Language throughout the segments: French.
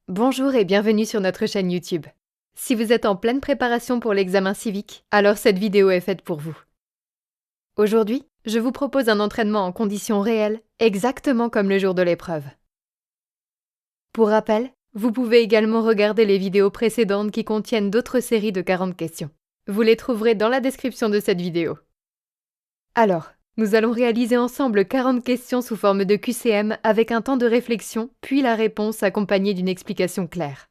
Bonjour et bienvenue sur notre chaîne YouTube. Si vous êtes en pleine préparation pour l'examen civique, alors cette vidéo est faite pour vous. Aujourd'hui, je vous propose un entraînement en conditions réelles, exactement comme le jour de l'épreuve. Pour rappel, vous pouvez également regarder les vidéos précédentes qui contiennent d'autres séries de 40 questions. Vous les trouverez dans la description de cette vidéo. Alors, nous allons réaliser ensemble 40 questions sous forme de QCM avec un temps de réflexion, puis la réponse accompagnée d'une explication claire.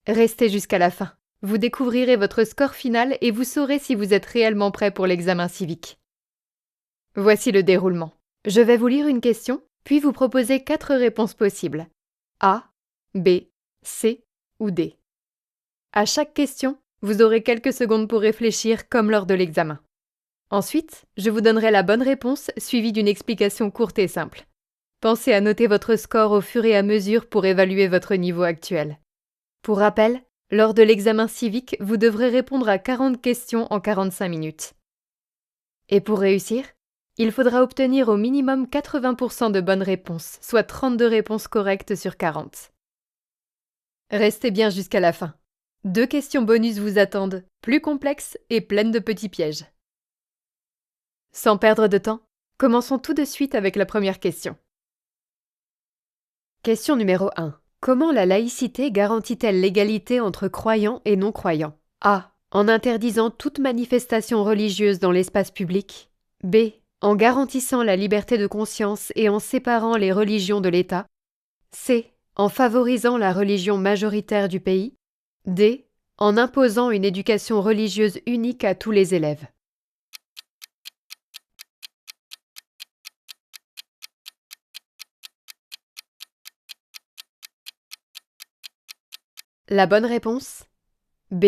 Restez jusqu'à la fin. Vous découvrirez votre score final et vous saurez si vous êtes réellement prêt pour l'examen civique. Voici le déroulement. Je vais vous lire une question, puis vous proposer 4 réponses possibles. A, B, C ou D. À chaque question, vous aurez quelques secondes pour réfléchir comme lors de l'examen. Ensuite, je vous donnerai la bonne réponse suivie d'une explication courte et simple. Pensez à noter votre score au fur et à mesure pour évaluer votre niveau actuel. Pour rappel, lors de l'examen civique, vous devrez répondre à 40 questions en 45 minutes. Et pour réussir, il faudra obtenir au minimum 80% de bonnes réponses, soit 32 réponses correctes sur 40. Restez bien jusqu'à la fin. 2 questions bonus vous attendent, plus complexes et pleines de petits pièges. Sans perdre de temps, commençons tout de suite avec la première question. Question numéro 1. Comment la laïcité garantit-elle l'égalité entre croyants et non-croyants? A. En interdisant toute manifestation religieuse dans l'espace public. B. En garantissant la liberté de conscience et en séparant les religions de l'État. C. En favorisant la religion majoritaire du pays. D. En imposant une éducation religieuse unique à tous les élèves. La bonne réponse? B.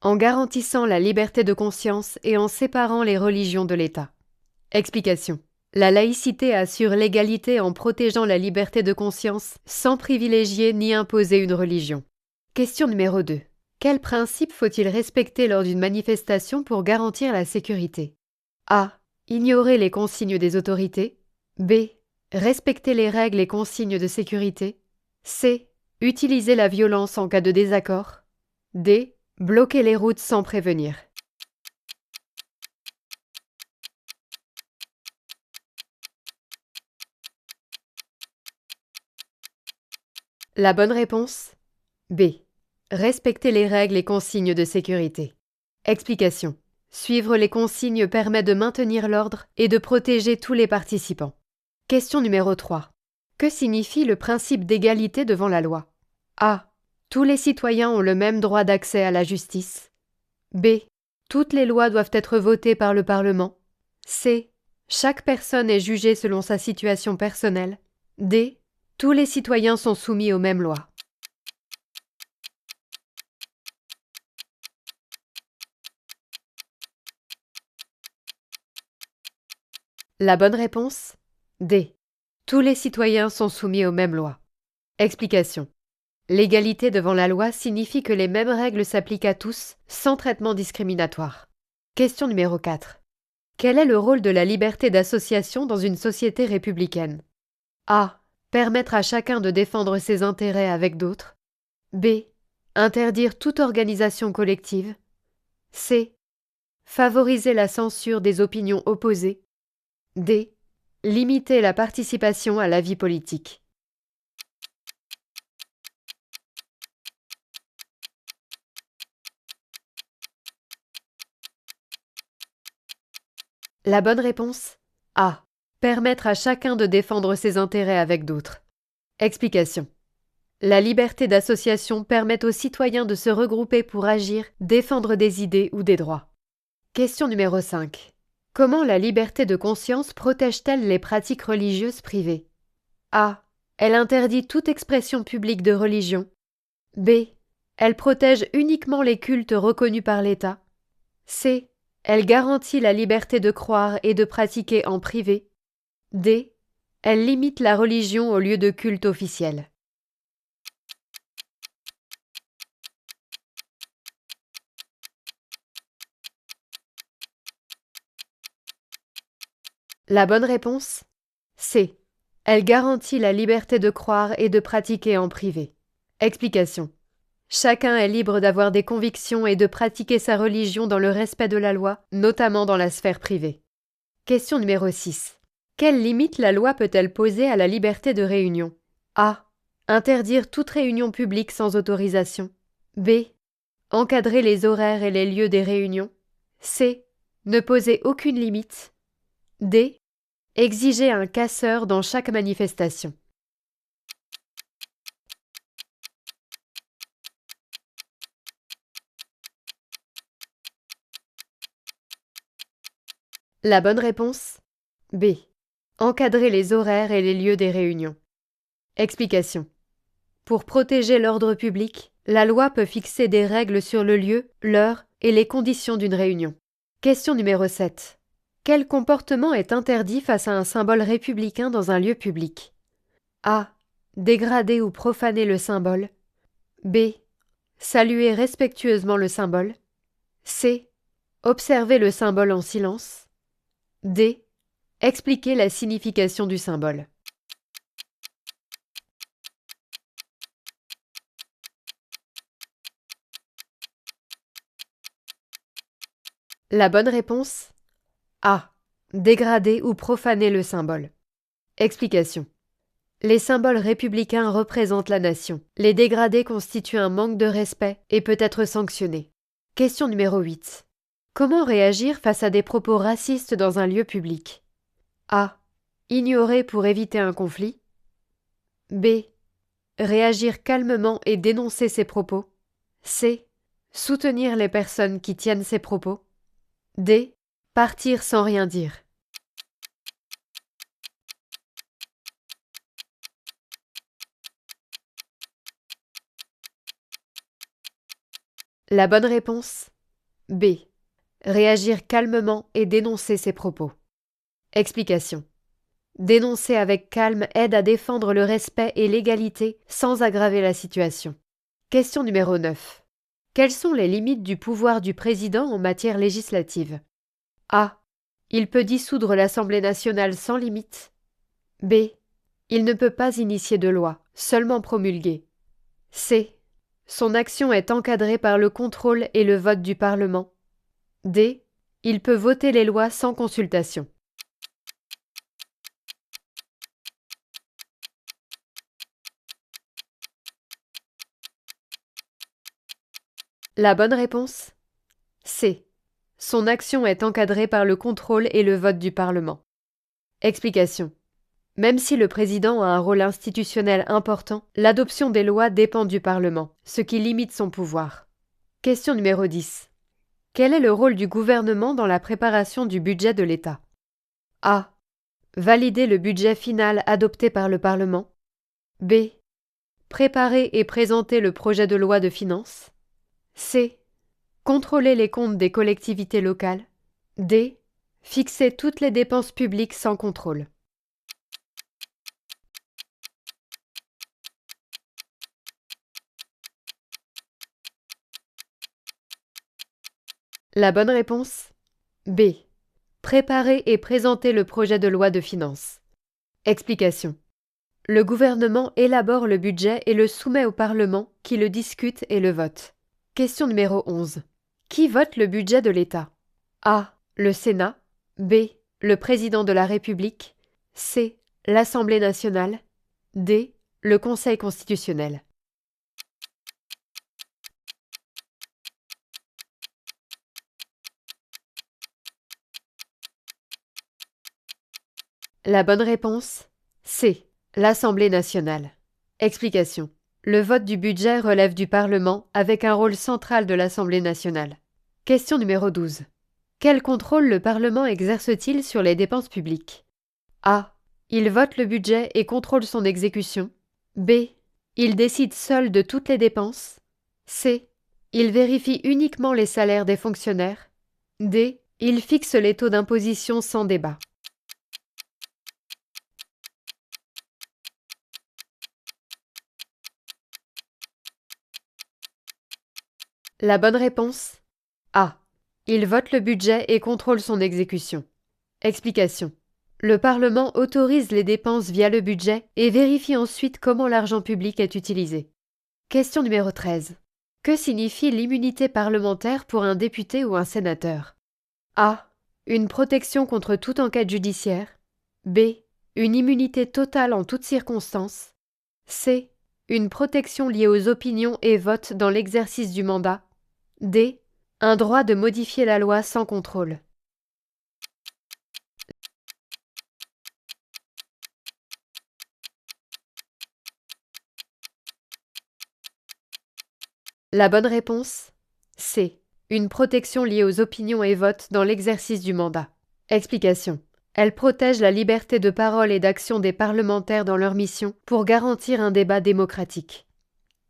En garantissant la liberté de conscience et en séparant les religions de l'État. Explication. La laïcité assure l'égalité en protégeant la liberté de conscience sans privilégier ni imposer une religion. Question numéro 2. Quel principe faut-il respecter lors d'une manifestation pour garantir la sécurité? A. Ignorer les consignes des autorités. B. Respecter les règles et consignes de sécurité. C. Utiliser la violence en cas de désaccord. D. Bloquer les routes sans prévenir. La bonne réponse? B. Respecter les règles et consignes de sécurité. Explication. Suivre les consignes permet de maintenir l'ordre et de protéger tous les participants. Question numéro 3. Que signifie le principe d'égalité devant la loi? A. Tous les citoyens ont le même droit d'accès à la justice. B. Toutes les lois doivent être votées par le Parlement. C. Chaque personne est jugée selon sa situation personnelle. D. Tous les citoyens sont soumis aux mêmes lois. La bonne réponse? D. Tous les citoyens sont soumis aux mêmes lois. Explication. L'égalité devant la loi signifie que les mêmes règles s'appliquent à tous, sans traitement discriminatoire. Question numéro 4. Quel est le rôle de la liberté d'association dans une société républicaine? A. Permettre à chacun de défendre ses intérêts avec d'autres. B. Interdire toute organisation collective. C. Favoriser la censure des opinions opposées. D. Limiter la participation à la vie politique. La bonne réponse? A. Permettre à chacun de défendre ses intérêts avec d'autres. Explication. La liberté d'association permet aux citoyens de se regrouper pour agir, défendre des idées ou des droits. Question numéro 5. Comment la liberté de conscience protège-t-elle les pratiques religieuses privées? A. Elle interdit toute expression publique de religion. B. Elle protège uniquement les cultes reconnus par l'État. C. Elle garantit la liberté de croire et de pratiquer en privé. D. Elle limite la religion au lieu de culte officiel. La bonne réponse? C. Elle garantit la liberté de croire et de pratiquer en privé. Explication. Chacun est libre d'avoir des convictions et de pratiquer sa religion dans le respect de la loi, notamment dans la sphère privée. Question numéro 6. Quelles limites la loi peut-elle poser à la liberté de réunion? A. Interdire toute réunion publique sans autorisation. B. Encadrer les horaires et les lieux des réunions. C. Ne poser aucune limite. D. Exiger un casseur dans chaque manifestation. La bonne réponse? B. Encadrer les horaires et les lieux des réunions. Explication. Pour protéger l'ordre public, la loi peut fixer des règles sur le lieu, l'heure et les conditions d'une réunion. Question numéro 7. Quel comportement est interdit face à un symbole républicain dans un lieu public? A. Dégrader ou profaner le symbole. B. Saluer respectueusement le symbole. C. Observer le symbole en silence. D. Expliquer la signification du symbole. La bonne réponse? A. Dégrader ou profaner le symbole. Explication. Les symboles républicains représentent la nation. Les dégrader constitue un manque de respect et peut être sanctionné. Question numéro 8. Comment réagir face à des propos racistes dans un lieu public? A. Ignorer pour éviter un conflit. B. Réagir calmement et dénoncer ces propos. C. Soutenir les personnes qui tiennent ces propos. D. Partir sans rien dire. La bonne réponse? B. Réagir calmement et dénoncer ces propos. Explication. Dénoncer avec calme aide à défendre le respect et l'égalité sans aggraver la situation. Question numéro 9. Quelles sont les limites du pouvoir du président en matière législative? A. Il peut dissoudre l'Assemblée nationale sans limite. B. Il ne peut pas initier de loi, seulement promulguer. C. Son action est encadrée par le contrôle et le vote du Parlement. D. Il peut voter les lois sans consultation. La bonne réponse? C. Son action est encadrée par le contrôle et le vote du Parlement. Explication. Même si le président a un rôle institutionnel important, l'adoption des lois dépend du Parlement, ce qui limite son pouvoir. Question numéro 10. Quel est le rôle du gouvernement dans la préparation du budget de l'État? A. Valider le budget final adopté par le Parlement. B. Préparer et présenter le projet de loi de finances. C. Contrôler les comptes des collectivités locales. D. Fixer toutes les dépenses publiques sans contrôle. La bonne réponse? B. Préparer et présenter le projet de loi de finances. Explication. Le gouvernement élabore le budget et le soumet au Parlement, qui le discute et le vote. Question numéro 11. Qui vote le budget de l'État? A. Le Sénat. B. Le Président de la République. C. L'Assemblée nationale. D. Le Conseil constitutionnel. La bonne réponse? C. L'Assemblée nationale. Explication. Le vote du budget relève du Parlement avec un rôle central de l'Assemblée nationale. Question numéro 12. Quel contrôle le Parlement exerce-t-il sur les dépenses publiques? A. Il vote le budget et contrôle son exécution. B. Il décide seul de toutes les dépenses. C. Il vérifie uniquement les salaires des fonctionnaires. D. Il fixe les taux d'imposition sans débat. La bonne réponse? A. Il vote le budget et contrôle son exécution. Explication. Le Parlement autorise les dépenses via le budget et vérifie ensuite comment l'argent public est utilisé. Question numéro 13. Que signifie l'immunité parlementaire pour un député ou un sénateur? A. Une protection contre toute enquête judiciaire. B. Une immunité totale en toutes circonstances. C. Une protection liée aux opinions et votes dans l'exercice du mandat. D. Un droit de modifier la loi sans contrôle. La bonne réponse? C. Une protection liée aux opinions et votes dans l'exercice du mandat. Explication. Elle protège la liberté de parole et d'action des parlementaires dans leur mission pour garantir un débat démocratique.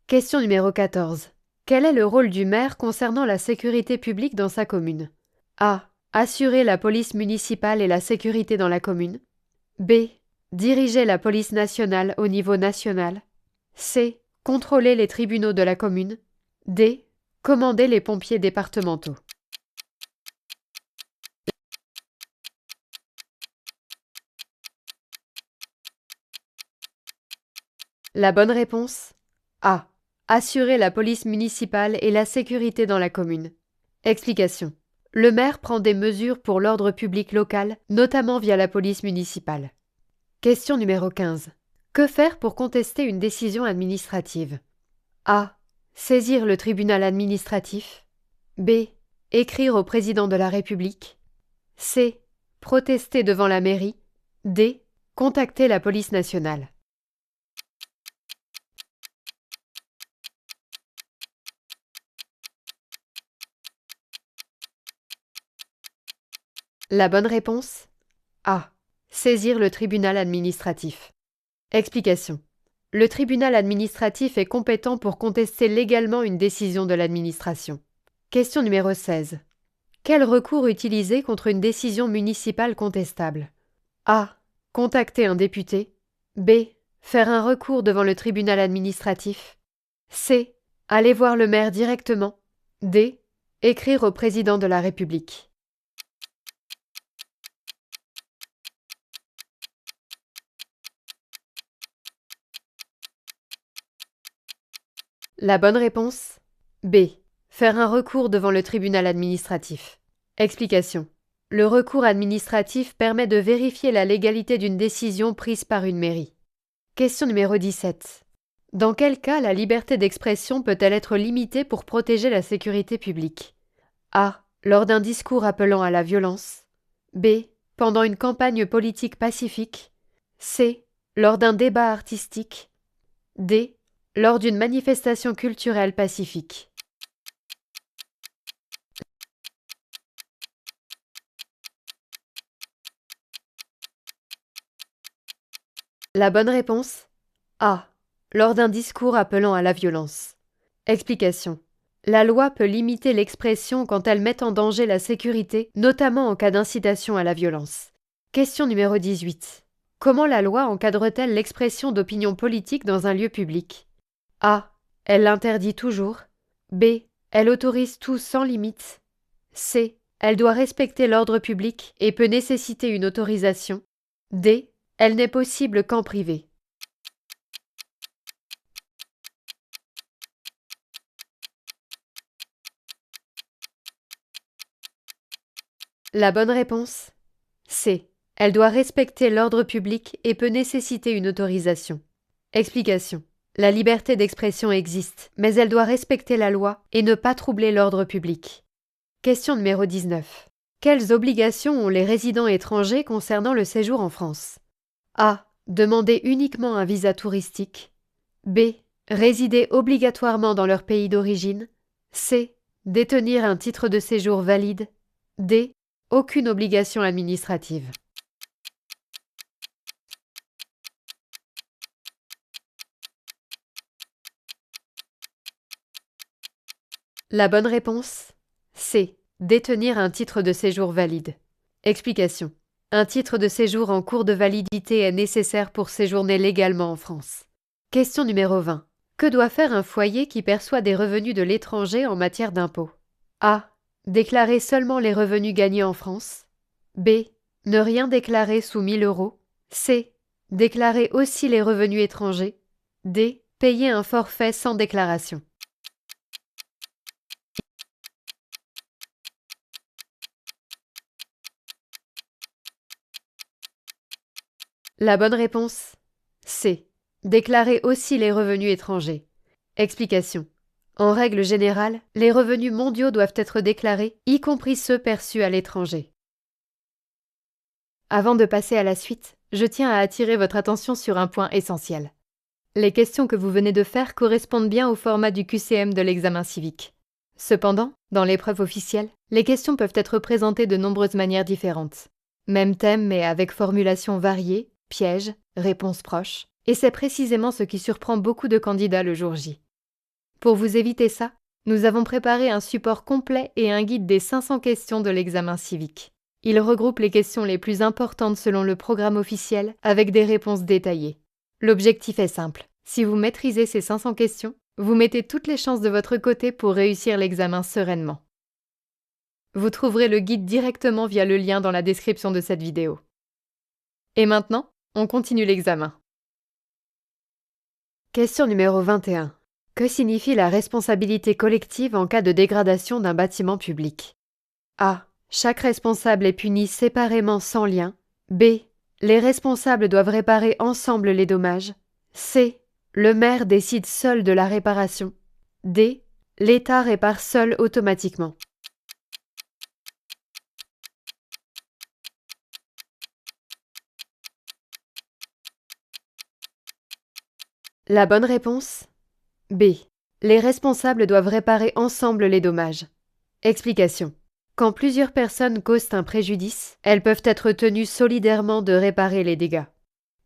Question numéro 14. Quel est le rôle du maire concernant la sécurité publique dans sa commune? A. Assurer la police municipale et la sécurité dans la commune. B. Diriger la police nationale au niveau national. C. Contrôler les tribunaux de la commune. D. Commander les pompiers départementaux. La bonne réponse? A. Assurer la police municipale et la sécurité dans la commune. Explication. Le maire prend des mesures pour l'ordre public local, notamment via la police municipale. Question numéro 15. Que faire pour contester une décision administrative? A. Saisir le tribunal administratif. B. Écrire au président de la République. C. Protester devant la mairie. D. Contacter la police nationale. La bonne réponse? A. Saisir le tribunal administratif. Explication. Le tribunal administratif est compétent pour contester légalement une décision de l'administration. Question numéro 16. Quel recours utiliser contre une décision municipale contestable? A. Contacter un député. B. Faire un recours devant le tribunal administratif. C. Aller voir le maire directement. D. Écrire au président de la République. La bonne réponse? B. Faire un recours devant le tribunal administratif. Explication. Le recours administratif permet de vérifier la légalité d'une décision prise par une mairie. Question numéro 17. Dans quel cas la liberté d'expression peut-elle être limitée pour protéger la sécurité publique? A. Lors d'un discours appelant à la violence. B. Pendant une campagne politique pacifique. C. Lors d'un débat artistique. D. Lors d'une manifestation culturelle pacifique. La bonne réponse? A. Lors d'un discours appelant à la violence. Explication. La loi peut limiter l'expression quand elle met en danger la sécurité, notamment en cas d'incitation à la violence. Question numéro 18. Comment la loi encadre-t-elle l'expression d'opinion politique dans un lieu public? A. Elle l'interdit toujours. B. Elle autorise tout sans limite. C. Elle doit respecter l'ordre public et peut nécessiter une autorisation. D. Elle n'est possible qu'en privé. La bonne réponse? C. Elle doit respecter l'ordre public et peut nécessiter une autorisation. Explication. La liberté d'expression existe, mais elle doit respecter la loi et ne pas troubler l'ordre public. Question numéro 19. Quelles obligations ont les résidents étrangers concernant le séjour en France? A. Demander uniquement un visa touristique. B. Résider obligatoirement dans leur pays d'origine. C. Détenir un titre de séjour valide. D. Aucune obligation administrative. La bonne réponse? C. Détenir un titre de séjour valide. Explication. Un titre de séjour en cours de validité est nécessaire pour séjourner légalement en France. Question numéro 20. Que doit faire un foyer qui perçoit des revenus de l'étranger en matière d'impôts? A. Déclarer seulement les revenus gagnés en France. B. Ne rien déclarer sous 1 000 euros. C. Déclarer aussi les revenus étrangers. D. payer un forfait sans déclaration. La bonne réponse, C. Déclarer aussi les revenus étrangers. Explication. En règle générale, les revenus mondiaux doivent être déclarés, y compris ceux perçus à l'étranger. Avant de passer à la suite, je tiens à attirer votre attention sur un point essentiel. Les questions que vous venez de faire correspondent bien au format du QCM de l'examen civique. Cependant, dans l'épreuve officielle, les questions peuvent être présentées de nombreuses manières différentes. Même thème mais avec formulation variée, pièges, réponses proches, et c'est précisément ce qui surprend beaucoup de candidats le jour J. Pour vous éviter ça, nous avons préparé un support complet et un guide des 500 questions de l'examen civique. Il regroupe les questions les plus importantes selon le programme officiel avec des réponses détaillées. L'objectif est simple. Si vous maîtrisez ces 500 questions, vous mettez toutes les chances de votre côté pour réussir l'examen sereinement. Vous trouverez le guide directement via le lien dans la description de cette vidéo. Et maintenant, on continue l'examen. Question numéro 21. Que signifie la responsabilité collective en cas de dégradation d'un bâtiment public? A. Chaque responsable est puni séparément sans lien. B. Les responsables doivent réparer ensemble les dommages. C. Le maire décide seul de la réparation. D. L'État répare seul automatiquement. La bonne réponse? B. Les responsables doivent réparer ensemble les dommages. Explication. Quand plusieurs personnes causent un préjudice, elles peuvent être tenues solidairement de réparer les dégâts.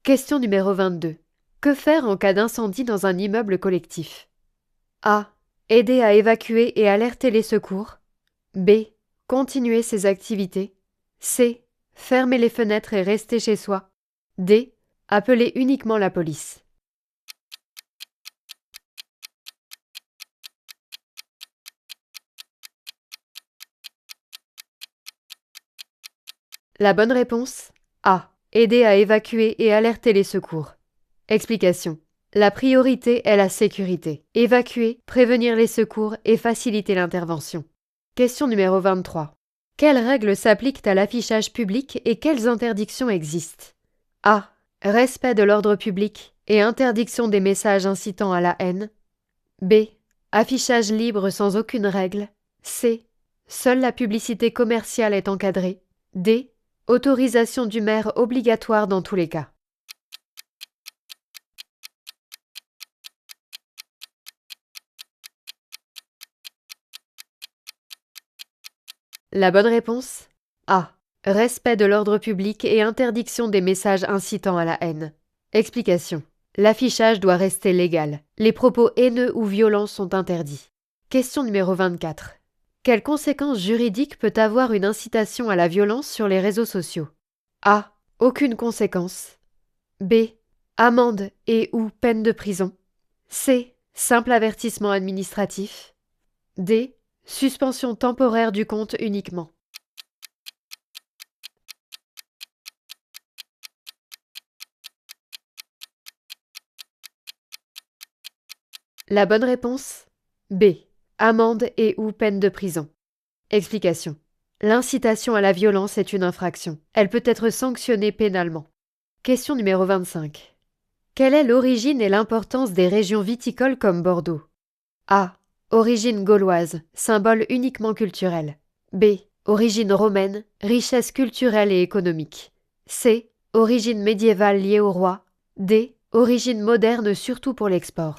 Question numéro 22. Que faire en cas d'incendie dans un immeuble collectif? A. Aider à évacuer et alerter les secours. B. Continuer ses activités. C. Fermer les fenêtres et rester chez soi. D. Appeler uniquement la police. La bonne réponse? A. Aider à évacuer et alerter les secours. Explication. La priorité est la sécurité. Évacuer, prévenir les secours et faciliter l'intervention. Question numéro 23. Quelles règles s'appliquent à l'affichage public et quelles interdictions existent? A. Respect de l'ordre public et interdiction des messages incitant à la haine. B. Affichage libre sans aucune règle. C. Seule la publicité commerciale est encadrée. D. Autorisation du maire obligatoire dans tous les cas. La bonne réponse? A. Respect de l'ordre public et interdiction des messages incitant à la haine. Explication. L'affichage doit rester légal. Les propos haineux ou violents sont interdits. Question numéro 24. Quelles conséquences juridiques peut avoir une incitation à la violence sur les réseaux sociaux? A. Aucune conséquence. B. Amende et ou peine de prison. C. Simple avertissement administratif. D. Suspension temporaire du compte uniquement. La bonne réponse? B. Amende et ou peine de prison. Explication. L'incitation à la violence est une infraction. Elle peut être sanctionnée pénalement. Question numéro 25. Quelle est l'origine et l'importance des régions viticoles comme Bordeaux? A. Origine gauloise, symbole uniquement culturel. B. Origine romaine, richesse culturelle et économique. C. Origine médiévale liée au roi. D. Origine moderne surtout pour l'export.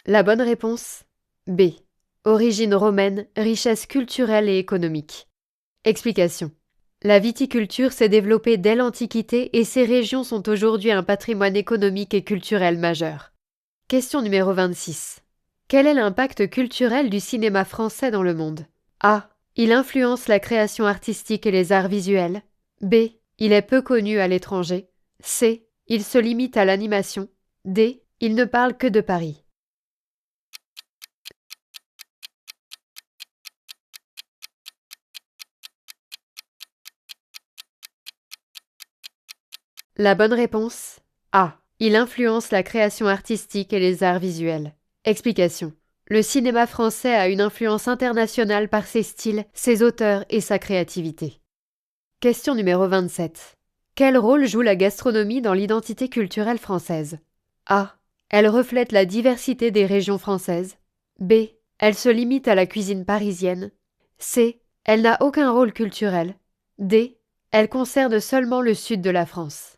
La bonne réponse? B. Origine romaine, richesse culturelle et économique. Explication. La viticulture s'est développée dès l'Antiquité et ces régions sont aujourd'hui un patrimoine économique et culturel majeur. Question numéro 26. Quel est l'impact culturel du cinéma français dans le monde? A. Il influence la création artistique et les arts visuels. B. Il est peu connu à l'étranger. C. Il se limite à l'animation. D. Il ne parle que de Paris. La bonne réponse A. Il influence la création artistique et les arts visuels. Explication. Le cinéma français a une influence internationale par ses styles, ses auteurs et sa créativité. Question numéro 27. Quel rôle joue la gastronomie dans l'identité culturelle française? A. Elle reflète la diversité des régions françaises. B. Elle se limite à la cuisine parisienne. C. Elle n'a aucun rôle culturel. D. Elle concerne seulement le sud de la France.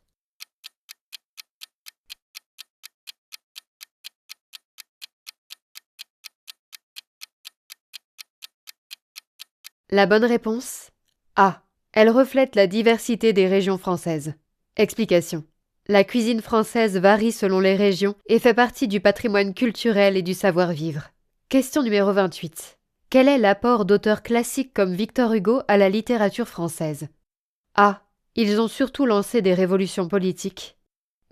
La bonne réponse A. Elle reflète la diversité des régions françaises. Explication. La cuisine française varie selon les régions et fait partie du patrimoine culturel et du savoir-vivre. Question numéro 28. Quel est l'apport d'auteurs classiques comme Victor Hugo à la littérature française? A. Ils ont surtout lancé des révolutions politiques.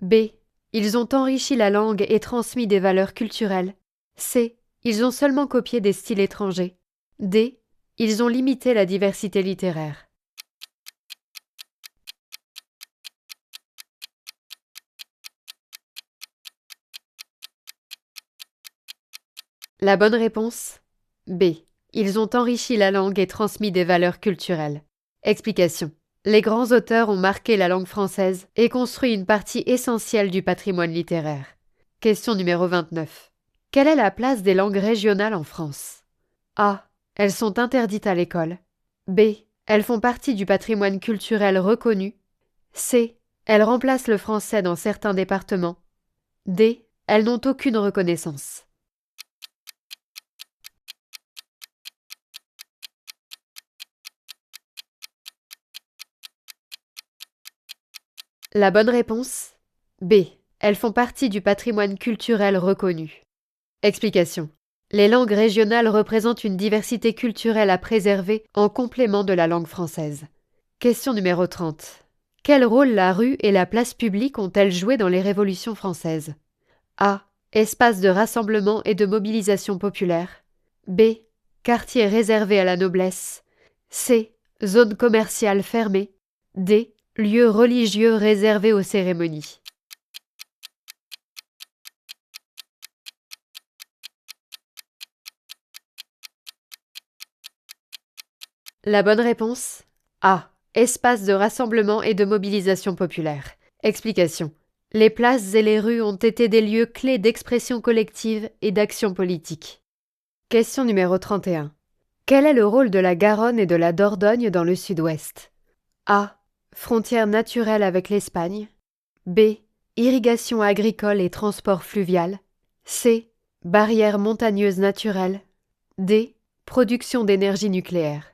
B. Ils ont enrichi la langue et transmis des valeurs culturelles. C. Ils ont seulement copié des styles étrangers. D. Ils ont limité la diversité littéraire. La bonne réponse B. Ils ont enrichi la langue et transmis des valeurs culturelles. Explication. Les grands auteurs ont marqué la langue française et construit une partie essentielle du patrimoine littéraire. Question numéro 29. Quelle est la place des langues régionales en France? A. Elles sont interdites à l'école. B. Elles font partie du patrimoine culturel reconnu. C. Elles remplacent le français dans certains départements. D. Elles n'ont aucune reconnaissance. La bonne réponse B. Elles font partie du patrimoine culturel reconnu. Explication. Les langues régionales représentent une diversité culturelle à préserver en complément de la langue française. Question numéro 30. Quel rôle la rue et la place publique ont-elles joué dans les révolutions françaises? A. Espace de rassemblement et de mobilisation populaire. B. Quartier réservé à la noblesse. C. Zone commerciale fermée. D. Lieu religieux réservé aux cérémonies. La bonne réponse A. Espace de rassemblement et de mobilisation populaire. Explication. Les places et les rues ont été des lieux clés d'expression collective et d'action politique. Question numéro 31. Quel est le rôle de la Garonne et de la Dordogne dans le sud-ouest? A. Frontière naturelle avec l'Espagne. B. Irrigation agricole et transport fluvial. C. Barrière montagneuse naturelle. D. Production d'énergie nucléaire.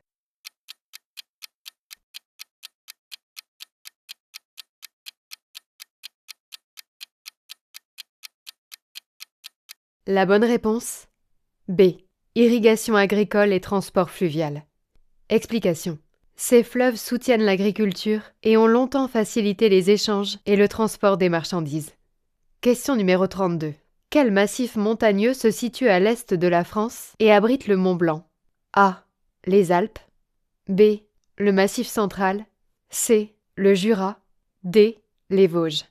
La bonne réponse B. Irrigation agricole et transport fluvial. Explication. Ces fleuves soutiennent l'agriculture et ont longtemps facilité les échanges et le transport des marchandises. Question numéro 32. Quel massif montagneux se situe à l'est de la France et abrite le Mont Blanc? A. Les Alpes. B. Le Massif central. C. Le Jura. D. Les Vosges.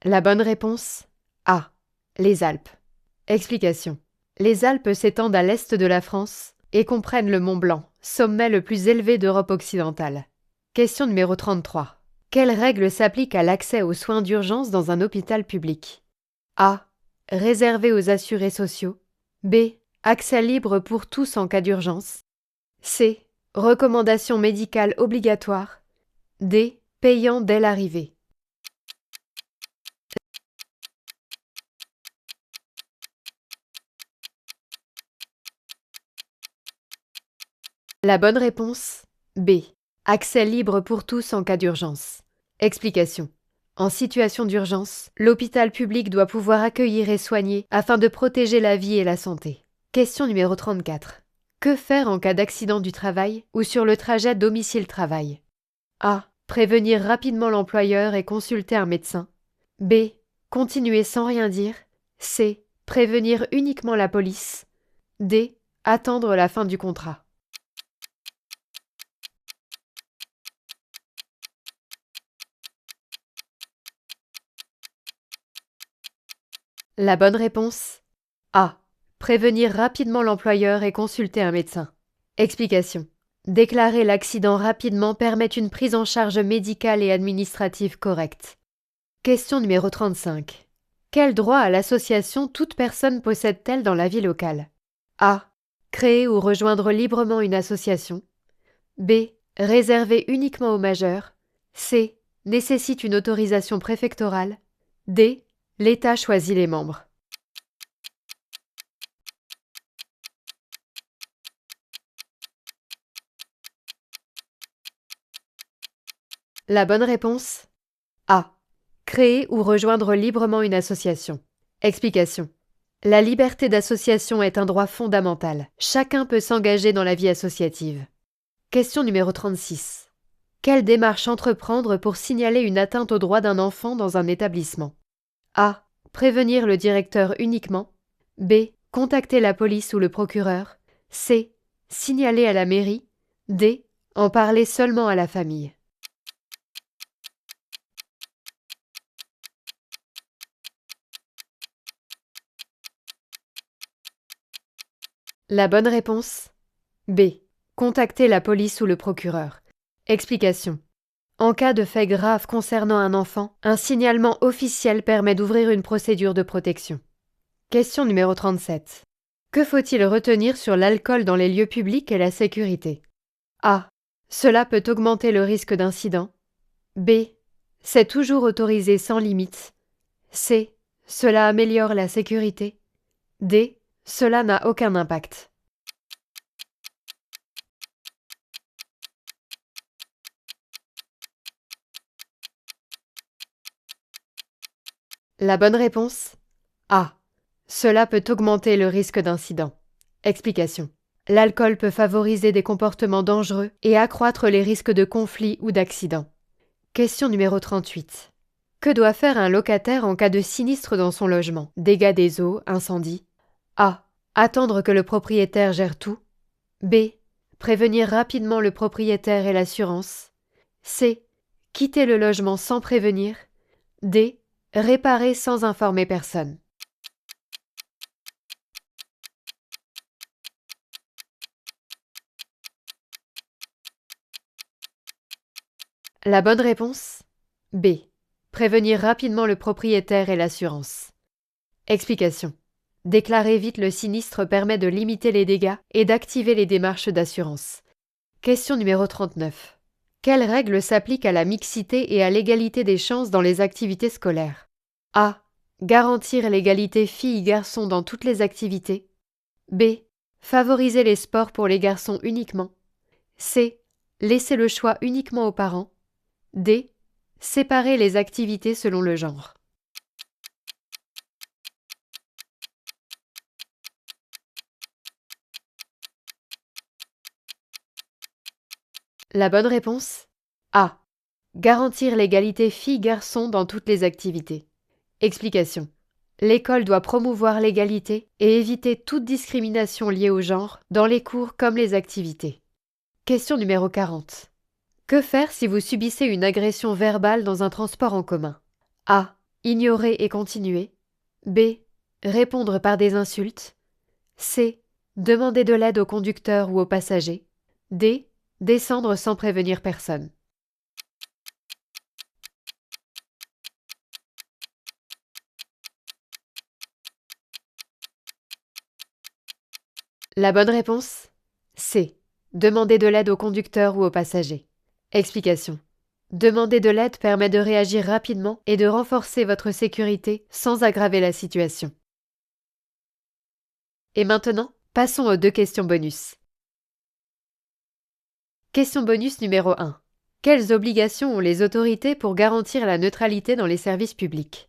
La bonne réponse A. Les Alpes. Explication. Les Alpes s'étendent à l'est de la France et comprennent le Mont Blanc, sommet le plus élevé d'Europe occidentale. Question numéro 33. Quelles règles s'appliquent à l'accès aux soins d'urgence dans un hôpital public? A. Réservé aux assurés sociaux. B. Accès libre pour tous en cas d'urgence. C. Recommandation médicale obligatoire. D. Payant dès l'arrivée. La bonne réponse B. Accès libre pour tous en cas d'urgence. Explication. En situation d'urgence, l'hôpital public doit pouvoir accueillir et soigner afin de protéger la vie et la santé. Question numéro 34. Que faire en cas d'accident du travail ou sur le trajet domicile-travail? A. Prévenir rapidement l'employeur et consulter un médecin. B. Continuer sans rien dire. C. Prévenir uniquement la police. D. Attendre la fin du contrat. La bonne réponse: A. Prévenir rapidement l'employeur et consulter un médecin. Explication. Déclarer l'accident rapidement permet une prise en charge médicale et administrative correcte. Question numéro 35. Quel droit à l'association toute personne possède-t-elle dans la vie locale? A. Créer ou rejoindre librement une association. B. Réservé uniquement aux majeurs. C. Nécessite une autorisation préfectorale. D. L'État choisit les membres. La bonne réponse: A. Créer ou rejoindre librement une association. Explication. La liberté d'association est un droit fondamental. Chacun peut s'engager dans la vie associative. Question numéro 36. Quelle démarche entreprendre pour signaler une atteinte aux droits d'un enfant dans un établissement? A. Prévenir le directeur uniquement. B. Contacter la police ou le procureur. C. Signaler à la mairie. D. En parler seulement à la famille. La bonne réponse: B. Contacter la police ou le procureur. Explication. En cas de fait grave concernant un enfant, un signalement officiel permet d'ouvrir une procédure de protection. Question numéro 37. Que faut-il retenir sur l'alcool dans les lieux publics et la sécurité? A. Cela peut augmenter le risque d'incident. B. C'est toujours autorisé sans limite. C. Cela améliore la sécurité. D. Cela n'a aucun impact. La bonne réponse: A. Cela peut augmenter le risque d'incident. Explication. L'alcool peut favoriser des comportements dangereux et accroître les risques de conflits ou d'accidents. Question numéro 38. Que doit faire un locataire en cas de sinistre dans son logement? Dégâts des eaux, incendie. A. Attendre que le propriétaire gère tout. B. Prévenir rapidement le propriétaire et l'assurance. C. Quitter le logement sans prévenir. D. Réparer sans informer personne. La bonne réponse: B. Prévenir rapidement le propriétaire et l'assurance. Explication. Déclarer vite le sinistre permet de limiter les dégâts et d'activer les démarches d'assurance. Question numéro 39. Quelles règles s'appliquent à la mixité et à l'égalité des chances dans les activités scolaires? A. Garantir l'égalité filles-garçons dans toutes les activités. B. Favoriser les sports pour les garçons uniquement. C. Laisser le choix uniquement aux parents. D. Séparer les activités selon le genre. La bonne réponse: A. Garantir l'égalité filles-garçons dans toutes les activités. Explication. L'école doit promouvoir l'égalité et éviter toute discrimination liée au genre dans les cours comme les activités. Question numéro 40. Que faire si vous subissez une agression verbale dans un transport en commun? A. Ignorer et continuer. B. Répondre par des insultes. C. Demander de l'aide au conducteur ou aux passagers. D. Descendre sans prévenir personne. La bonne réponse: C. Demander de l'aide au conducteur ou aux passagers. Explication. Demander de l'aide permet de réagir rapidement et de renforcer votre sécurité sans aggraver la situation. Et maintenant, passons aux 2 questions bonus. Question bonus numéro 1. Quelles obligations ont les autorités pour garantir la neutralité dans les services publics?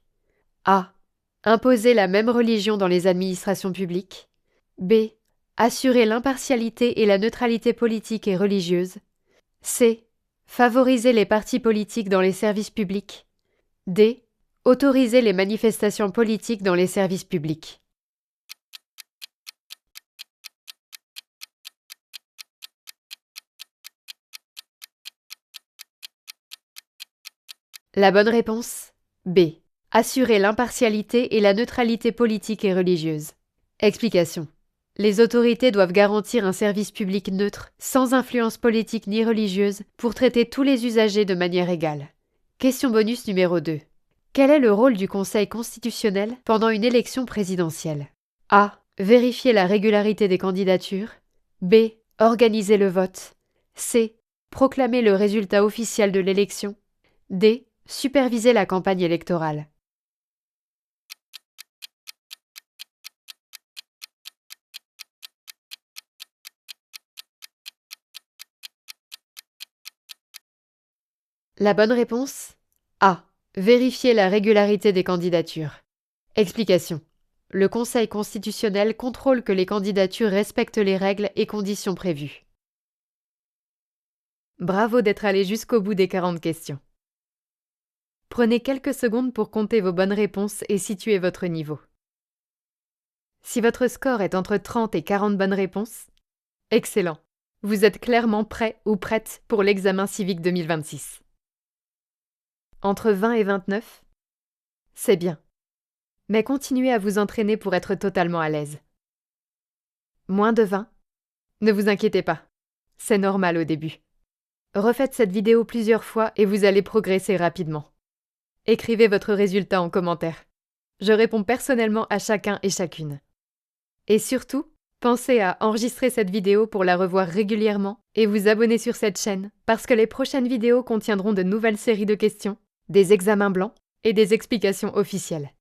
A. Imposer la même religion dans les administrations publiques. B. Assurer l'impartialité et la neutralité politique et religieuse. C. Favoriser les partis politiques dans les services publics. D. Autoriser les manifestations politiques dans les services publics. La bonne réponse B. Assurer l'impartialité et la neutralité politique et religieuse. Explication. Les autorités doivent garantir un service public neutre, sans influence politique ni religieuse, pour traiter tous les usagers de manière égale. Question bonus numéro 2. Quel est le rôle du Conseil constitutionnel pendant une élection présidentielle? A. Vérifier la régularité des candidatures. B. Organiser le vote. C. Proclamer le résultat officiel de l'élection. D. Superviser la campagne électorale. La bonne réponse A. Vérifier la régularité des candidatures. Explication. Le Conseil constitutionnel contrôle que les candidatures respectent les règles et conditions prévues. Bravo d'être allé jusqu'au bout des 40 questions. Prenez quelques secondes pour compter vos bonnes réponses et situer votre niveau. Si votre score est entre 30 et 40 bonnes réponses, excellent. Vous êtes clairement prêt ou prête pour l'examen civique 2026. Entre 20 et 29, c'est bien. Mais continuez à vous entraîner pour être totalement à l'aise. Moins de 20? Ne vous inquiétez pas, c'est normal au début. Refaites cette vidéo plusieurs fois et vous allez progresser rapidement. Écrivez votre résultat en commentaire. Je réponds personnellement à chacun et chacune. Et surtout, pensez à enregistrer cette vidéo pour la revoir régulièrement et vous abonner sur cette chaîne parce que les prochaines vidéos contiendront de nouvelles séries de questions, des examens blancs et des explications officielles.